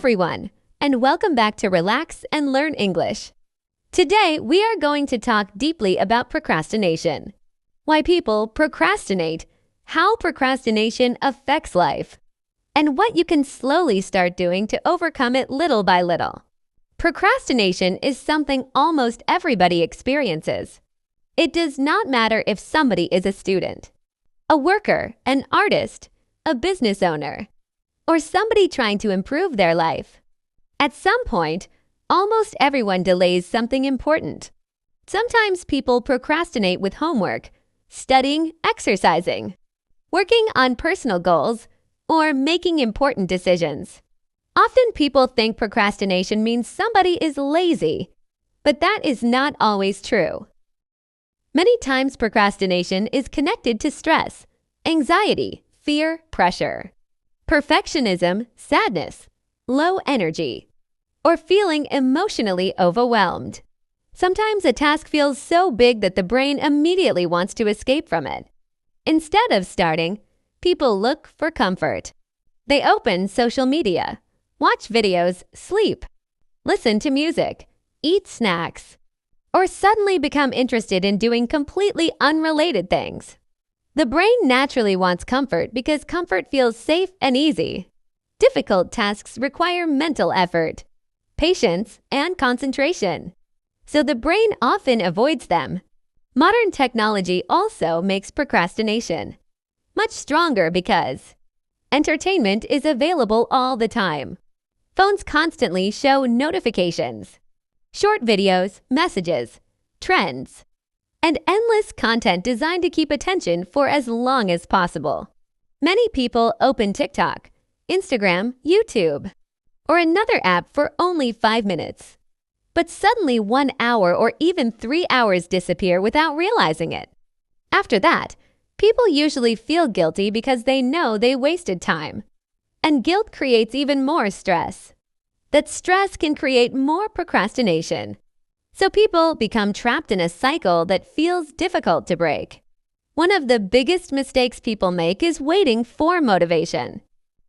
everyone, and welcome back to Relax and Learn English. Today, we are going to talk deeply about procrastination, why people procrastinate, how procrastination affects life, and what you can slowly start doing to overcome it little by little. Procrastination is something almost everybody experiences. It does not matter if somebody is a student, a worker, an artist, a business owner, or somebody trying to improve their life. At some point, almost everyone delays something important. Sometimes people procrastinate with homework, studying, exercising, working on personal goals, or making important decisions. Often people think procrastination means somebody is lazy, but that is not always true. Many times procrastination is connected to stress, anxiety, fear, pressure, perfectionism, sadness, low energy, or feeling emotionally overwhelmed. Sometimes a task feels so big that the brain immediately wants to escape from it. Instead of starting, people look for comfort. They open social media, watch videos, sleep, listen to music, eat snacks, or suddenly become interested in doing completely unrelated things. The brain naturally wants comfort because comfort feels safe and easy. Difficult tasks require mental effort, patience, and concentration, so the brain often avoids them. Modern technology also makes procrastination much stronger because entertainment is available all the time. Phones constantly show notifications, short videos, messages, trends, and endless content designed to keep attention for as long as possible. Many people open TikTok, Instagram, YouTube, or another app for only 5 minutes. But suddenly 1 hour or even 3 hours disappear without realizing it. After that, people usually feel guilty because they know they wasted time. And guilt creates even more stress. That stress can create more procrastination. So people become trapped in a cycle that feels difficult to break. One of the biggest mistakes people make is waiting for motivation.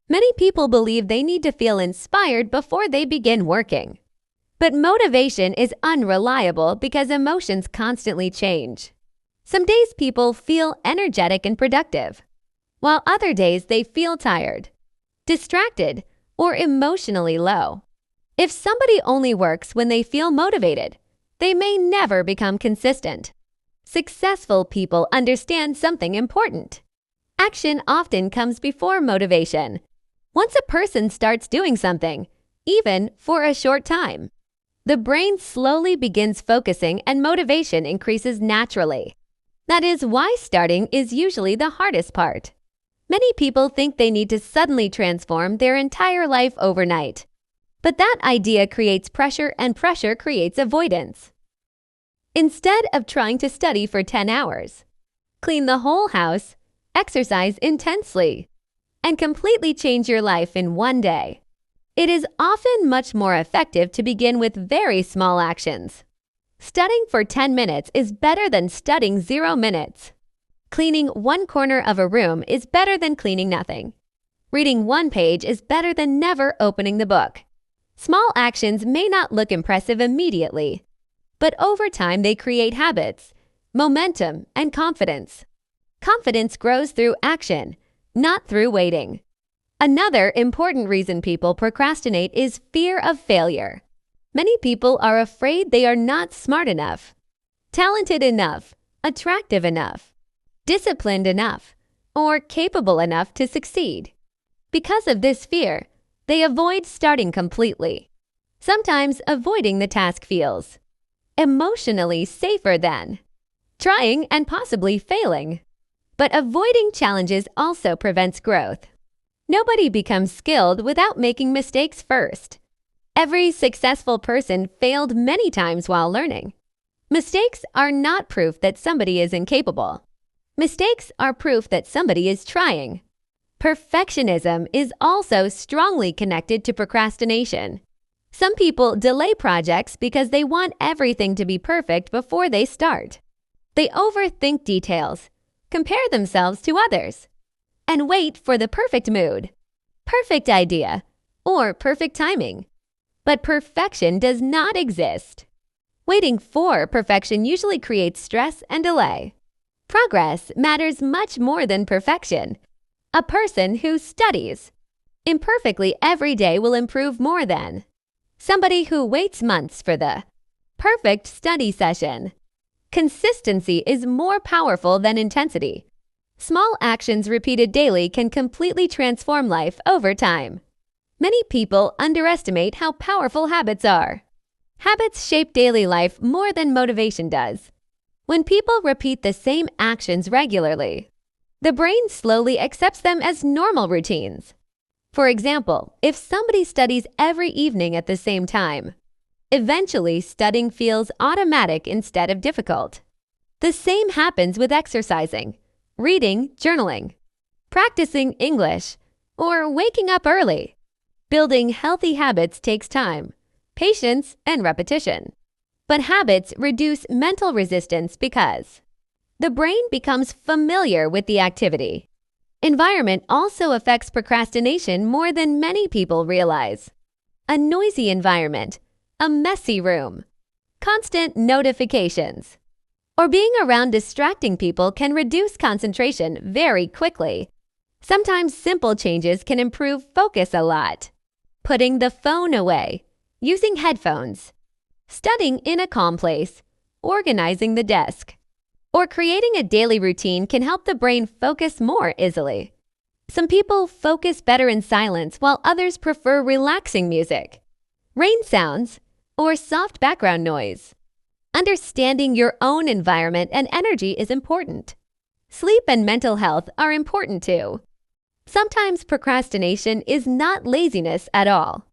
Many people believe they need to feel inspired before they begin working. But motivation is unreliable because emotions constantly change. Some days people feel energetic and productive, while other days they feel tired, distracted, or emotionally low. If somebody only works when they feel motivated, they may never become consistent. Successful people understand something important. Action often comes before motivation. Once a person starts doing something, even for a short time, the brain slowly begins focusing and motivation increases naturally. That is why starting is usually the hardest part. Many people think they need to suddenly transform their entire life overnight. But that idea creates pressure, and pressure creates avoidance. Instead of trying to study for 10 hours, clean the whole house, exercise intensely, and completely change your life in one day. It is often much more effective to begin with very small actions. Studying for 10 minutes is better than studying 0 minutes. Cleaning one corner of a room is better than cleaning nothing. Reading one page is better than never opening the book. Small actions may not look impressive immediately, but over time they create habits, momentum, and confidence. Confidence grows through action, not through waiting. Another important reason people procrastinate is fear of failure. Many people are afraid they are not smart enough, talented enough, attractive enough, disciplined enough, or capable enough to succeed. Because of this fear, they avoid starting completely. Sometimes avoiding the task feels emotionally safer than trying and possibly failing. But avoiding challenges also prevents growth. Nobody becomes skilled without making mistakes first. Every successful person failed many times while learning. Mistakes are not proof that somebody is incapable. Mistakes are proof that somebody is trying. Perfectionism is also strongly connected to procrastination. Some people delay projects because they want everything to be perfect before they start. They overthink details, compare themselves to others, and wait for the perfect mood, perfect idea, or perfect timing. But perfection does not exist. Waiting for perfection usually creates stress and delay. Progress matters much more than perfection. A person who studies imperfectly every day will improve more than somebody who waits months for the perfect study session. Consistency is more powerful than intensity. Small actions repeated daily can completely transform life over time. Many people underestimate how powerful habits are. Habits shape daily life more than motivation does. When people repeat the same actions regularly, the brain slowly accepts them as normal routines. For example, if somebody studies every evening at the same time, eventually studying feels automatic instead of difficult. The same happens with exercising, reading, journaling, practicing English, or waking up early. Building healthy habits takes time, patience, and repetition. But habits reduce mental resistance because the brain becomes familiar with the activity. Environment also affects procrastination more than many people realize. A noisy environment, a messy room, constant notifications, or being around distracting people can reduce concentration very quickly. Sometimes simple changes can improve focus a lot. Putting the phone away, using headphones, studying in a calm place, organizing the desk, or creating a daily routine can help the brain focus more easily. Some people focus better in silence while others prefer relaxing music, rain sounds, or soft background noise. Understanding your own environment and energy is important. Sleep and mental health are important too. Sometimes procrastination is not laziness at all.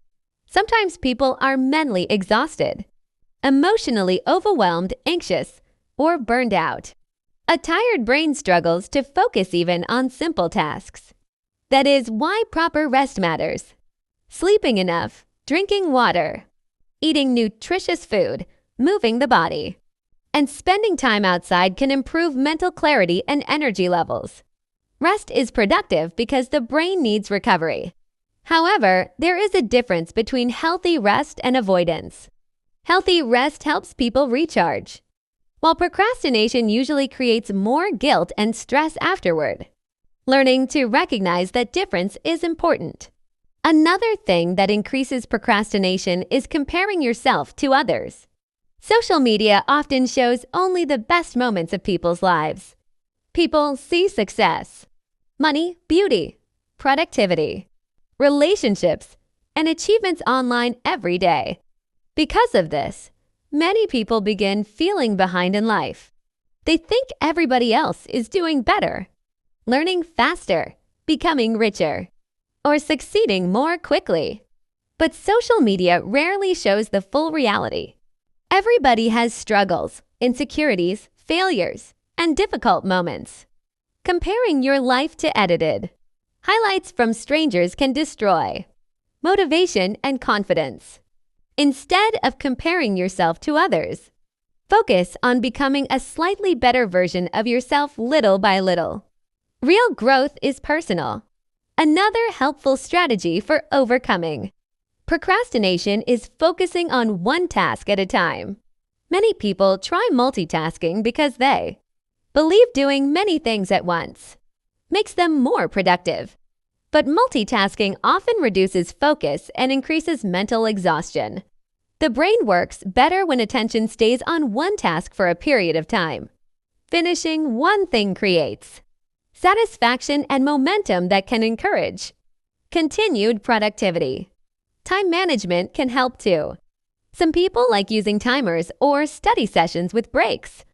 Sometimes people are mentally exhausted, emotionally overwhelmed, anxious, or burned out. A tired brain struggles to focus even on simple tasks. That is why proper rest matters. Sleeping enough, drinking water, eating nutritious food, moving the body, and spending time outside can improve mental clarity and energy levels. Rest is productive because the brain needs recovery. However, there is a difference between healthy rest and avoidance. Healthy rest helps people recharge, while procrastination usually creates more guilt and stress afterward. Learning to recognize that difference is important. Another thing that increases procrastination is comparing yourself to others. Social media often shows only the best moments of people's lives. People see success, money, beauty, productivity, relationships, and achievements online every day. Because of this, many people begin feeling behind in life. They think everybody else is doing better, learning faster, becoming richer, or succeeding more quickly. But social media rarely shows the full reality. Everybody has struggles, insecurities, failures, and difficult moments. Comparing your life to edited highlights from strangers can destroy motivation and confidence. Instead of comparing yourself to others, focus on becoming a slightly better version of yourself little by little. Real growth is personal. Another helpful strategy for overcoming procrastination is focusing on one task at a time. Many people try multitasking because they believe doing many things at once makes them more productive. But multitasking often reduces focus and increases mental exhaustion. The brain works better when attention stays on one task for a period of time. Finishing one thing creates satisfaction and momentum that can encourage continued productivity. Time management can help too. Some people like using timers or study sessions with breaks.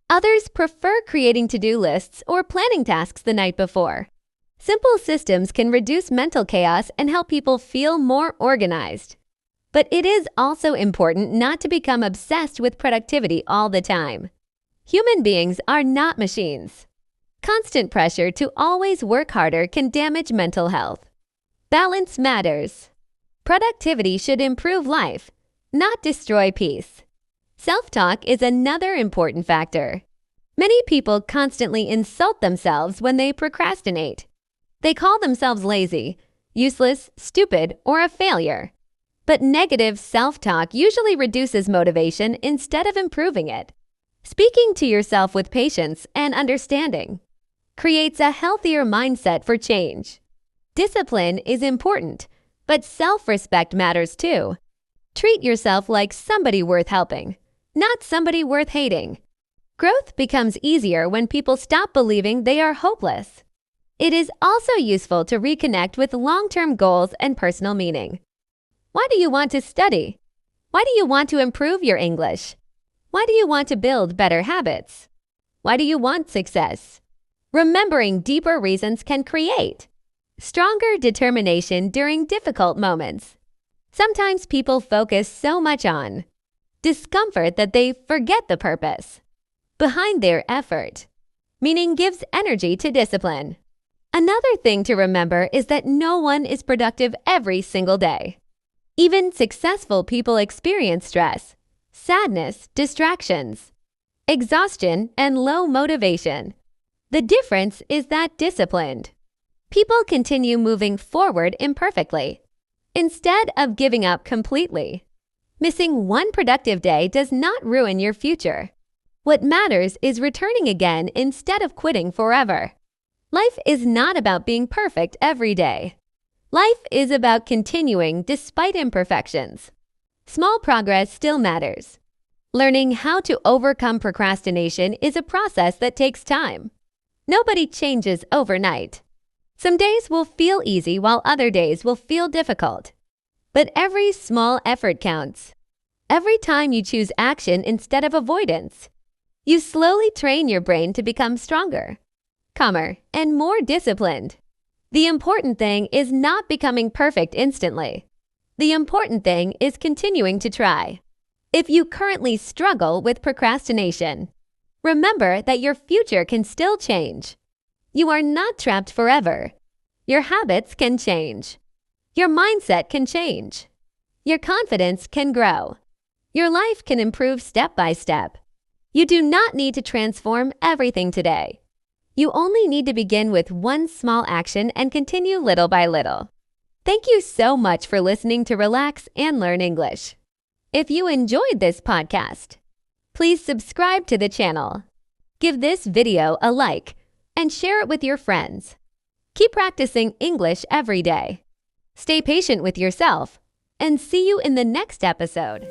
Others prefer creating to-do lists or planning tasks the night before. Simple systems can reduce mental chaos and help people feel more organized. But it is also important not to become obsessed with productivity all the time. Human beings are not machines. Constant pressure to always work harder can damage mental health. Balance matters. Productivity should improve life, not destroy peace. Self-talk is another important factor. Many people constantly insult themselves when they procrastinate. They call themselves lazy, useless, stupid, or a failure. But negative self-talk usually reduces motivation instead of improving it. Speaking to yourself with patience and understanding creates a healthier mindset for change. Discipline is important, but self-respect matters too. Treat yourself like somebody worth helping, not somebody worth hating. Growth becomes easier when people stop believing they are hopeless. It is also useful to reconnect with long-term goals and personal meaning. Why do you want to study? Why do you want to improve your English? Why do you want to build better habits? Why do you want success? Remembering deeper reasons can create stronger determination during difficult moments. Sometimes people focus so much on discomfort that they forget the purpose behind their effort. Meaning gives energy to discipline. Another thing to remember is that no one is productive every single day. Even successful people experience stress, sadness, distractions, exhaustion, and low motivation. The difference is that disciplined people continue moving forward imperfectly, instead of giving up completely. Missing one productive day does not ruin your future. What matters is returning again instead of quitting forever. Life is not about being perfect every day. Life is about continuing despite imperfections. Small progress still matters. Learning how to overcome procrastination is a process that takes time. Nobody changes overnight. Some days will feel easy while other days will feel difficult. But every small effort counts. Every time you choose action instead of avoidance, you slowly train your brain to become stronger, calmer, and more disciplined. The important thing is not becoming perfect instantly. The important thing is continuing to try. If you currently struggle with procrastination, remember that your future can still change. You are not trapped forever. Your habits can change. Your mindset can change. Your confidence can grow. Your life can improve step by step. You do not need to transform everything today. You only need to begin with one small action and continue little by little. Thank you so much for listening to Relax and Learn English. If you enjoyed this podcast, please subscribe to the channel. Give this video a like and share it with your friends. Keep practicing English every day. Stay patient with yourself and see you in the next episode.